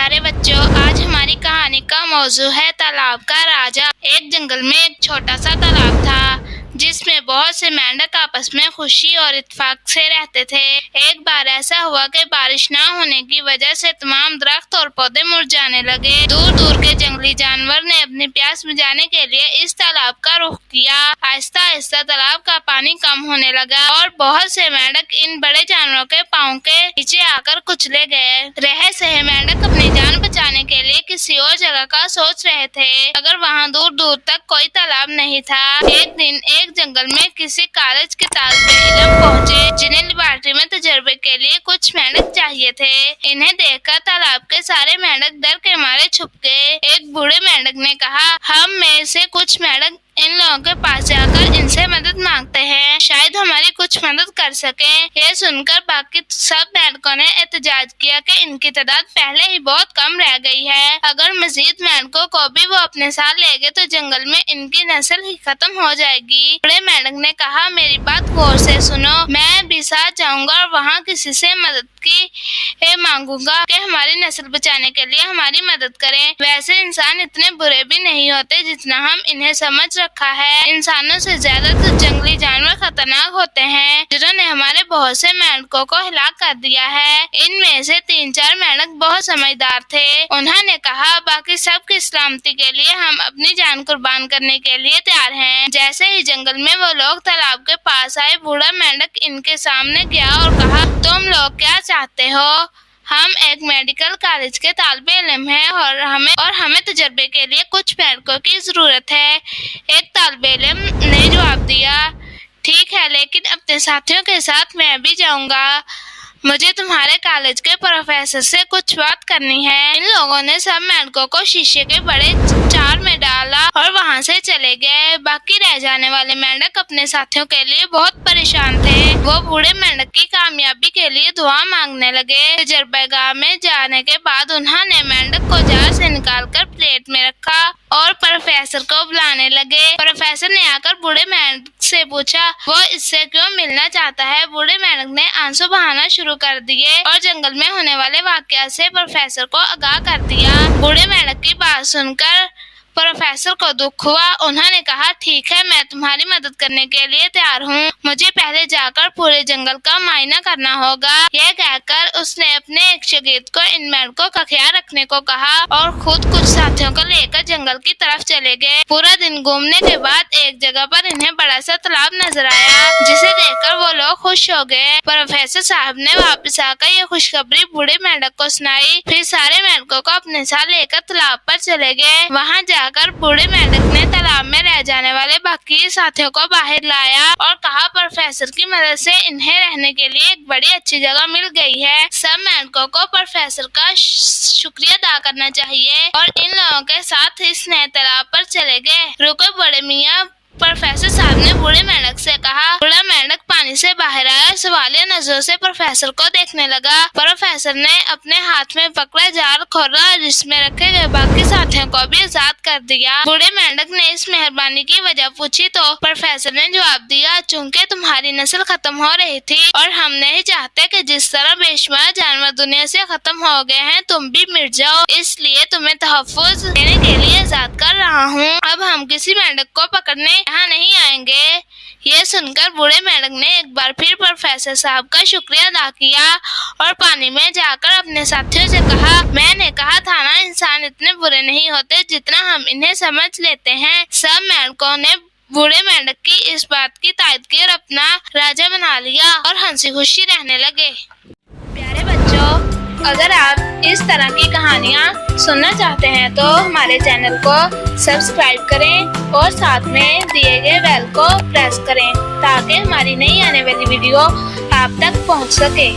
پیارے بچوں، آج ہماری کہانی کا موضوع ہے تالاب کا راجا۔ ایک جنگل میں ایک چھوٹا سا تالاب تھا جس میں بہت سے مینڈک آپس میں خوشی اور اتفاق سے رہتے تھے۔ ایک بار ایسا ہوا کہ بارش نہ ہونے کی وجہ سے تمام درخت اور پودے مرجھانے لگے۔ دور دور کے جنگلی جانور نے اپنی پیاس بجھانے کے لیے اس تالاب کا رخ کیا۔ آہستہ آہستہ تالاب کا پانی کم ہونے لگا اور بہت سے مینڈک ان بڑے جانوروں کے پاؤں کے نیچے آ کر کچلے گئے۔ رہے سہے مینڈک اپنی جان بچانے کے لیے کسی اور جگہ کا سوچ رہے تھے، مگر وہاں دور دور تک کوئی تالاب نہیں تھا۔ ایک دن ایک جنگل میں کسی کالج کے طالب علم پہنچے جنہیں لیبارٹری میں تجربے کے لیے کچھ مینڈک چاہیے تھے۔ انہیں دیکھ کر تالاب کے سارے مینڈک ڈر کے مارے چھپ گئے۔ ایک بوڑھے مینڈک نے کہا، ہم میں سے کچھ مینڈک ان لوگوں کے پاس جا کر ان سے مدد مانگتے ہیں، شاید ہماری کچھ مدد کر سکیں۔ یہ سن کر باقی سب مینڈکوں نے احتجاج کیا کہ ان کی تعداد پہلے ہی بہت کم رہ گئی ہے، اگر مزید مینڈکوں کو بھی وہ اپنے ساتھ لے گئے تو جنگل میں ان کی نسل ہی ختم ہو جائے گی۔ بوڑھے مینڈک نے کہا، میری بات غور سے سنو، میں بھی ساتھ جاؤں گا اور وہاں کسی سے مدد کی مانگوں گا کہ ہماری نسل بچانے کے لیے ہماری مدد کریں۔ ویسے انسان اتنے برے بھی نہیں ہوتے جتنا ہم انہیں سمجھ رکھا ہے۔ انسانوں سے زیادہ تو جنگلی جانور خطرناک ہوتے ہیں جنہوں نے ہمارے بہت سے مینڈکوں کو ہلاک کر دیا ہے۔ ان میں سے 3-4 مینڈک بہت سمجھدار تھے۔ انہوں نے کہا، باقی سب کی سلامتی کے لیے ہم اپنی جان قربان کرنے کے لیے تیار ہیں۔ جیسے ہی جنگل میں وہ لوگ تالاب کے پاس آئے، بوڑھا مینڈک ان کے سامنے گیا اور کہا، تم لوگ کیا چاہتے ہو؟ ہم ایک میڈیکل کالج کے طالب علم ہیں اور ہمیں تجربے کے لیے کچھ مینڈکوں کی ضرورت ہے۔ ایک طالب علم نے جواب دیا، ٹھیک ہے، لیکن اپنے ساتھیوں کے ساتھ میں بھی جاؤں گا۔ مجھے تمہارے کالج کے پروفیسر سے کچھ بات کرنی ہے۔ ان لوگوں نے سب مینڈکوں کو شیشے کے بڑے جار میں ڈالا اور وہاں سے چلے گئے۔ باقی رہ جانے والے مینڈک اپنے ساتھیوں کے لیے بہت پریشان تھے۔ وہ بوڑھے مینڈک کی کامیابی کے لیے دعا مانگنے لگے۔ تجربہ گاہ میں جانے کے بعد انہوں نے مینڈک کو جار سے نکال کر پلیٹ میں رکھا اور پروفیسر کو بلانے لگے۔ پروفیسر نے آ کر بوڑھے مینڈک سے پوچھا، وہ اس سے کیوں ملنا چاہتا ہے؟ بوڑھے مینڈک نے آنسو بہانا شروع کر دیے اور جنگل میں ہونے والے واقعات سے پروفیسر کو آگاہ کر دیا۔ بوڑھے مینڈک کی بات سن کر پروفیسر کو دکھ ہوا۔ انہوں نے کہا، ٹھیک ہے، میں تمہاری مدد کرنے کے لیے تیار ہوں، مجھے پہلے جا کر پورے جنگل کا معائنہ کرنا ہوگا۔ یہ کہہ کر اس نے اپنے ایک شاگرد کو ان مینڈکوں کا خیال رکھنے کو کہا اور خود کچھ ساتھیوں کو لے کر جنگل کی طرف چلے گئے۔ پورا دن گھومنے کے بعد ایک جگہ پر انہیں بڑا سا تالاب نظر آیا جسے دیکھ کر وہ لوگ خوش ہو گئے۔ پروفیسر صاحب نے واپس آ کر یہ خوشخبری بوڑھے مینڈک کو سنائی، پھر سارے مینڈکوں کو اپنے ساتھ لے کر تالاب پر چلے گئے۔ وہاں جا کر بوڑھے مینڈک نے تالاب میں رہ جانے والے باقی ساتھیوں کو باہر لایا اور کہا، پروفیسر کی مدد سے انہیں رہنے کے لیے ایک بڑی اچھی جگہ مل گئی ہے۔ سب مینڈکوں کو پروفیسر کا شکریہ ادا کرنا چاہیے اور ان لوگوں کے ساتھ اس نئے تالاب پر چلے گئے۔ رکو بڑے میاں، پروفیسر صاحب نے بوڑھے مینڈک سے کہا۔ بوڑھا مینڈک پانی سے باہر آیا اور سوالیہ نظروں سے پروفیسر کو دیکھنے لگا۔ پروفیسر نے اپنے ہاتھ میں پکڑا جار کھولا اور جس میں رکھے گئے باقی ساتھیوں کو بھی آزاد کر دیا۔ بوڑھے مینڈک نے اس مہربانی کی وجہ پوچھی تو پروفیسر نے جواب دیا، چونکہ تمہاری نسل ختم ہو رہی تھی اور ہم نہیں چاہتے کہ جس طرح بے شمار جانور دنیا سے ختم ہو گئے ہیں تم بھی مٹ جاؤ، اس لیے تمہیں تحفظ دینے کے لیے آزاد کر رہا ہوں۔ اب ہم کسی مینڈک کو پکڑنے یہاں نہیں آئیں گے۔ یہ سن کر بوڑھے مینڈک نے ایک بار پھر پروفیسر صاحب کا شکریہ ادا کیا اور پانی میں جا کر اپنے ساتھیوں سے کہا، میں نے کہا تھا نا، انسان اتنے برے نہیں ہوتے جتنا ہم انہیں سمجھ لیتے ہیں۔ سب مینڈکوں نے بوڑھے مینڈک کی اس بات کی تائید کی اور اپنا راجا بنا لیا اور ہنسی خوشی رہنے لگے۔ پیارے بچوں، اگر آپ اس طرح کی کہانیاں سننا چاہتے ہیں تو ہمارے چینل کو سبسکرائب کریں اور ساتھ میں دیے گئے بیل کو پریس کریں تاکہ ہماری نئی آنے والی ویڈیو آپ تک پہنچ سکے۔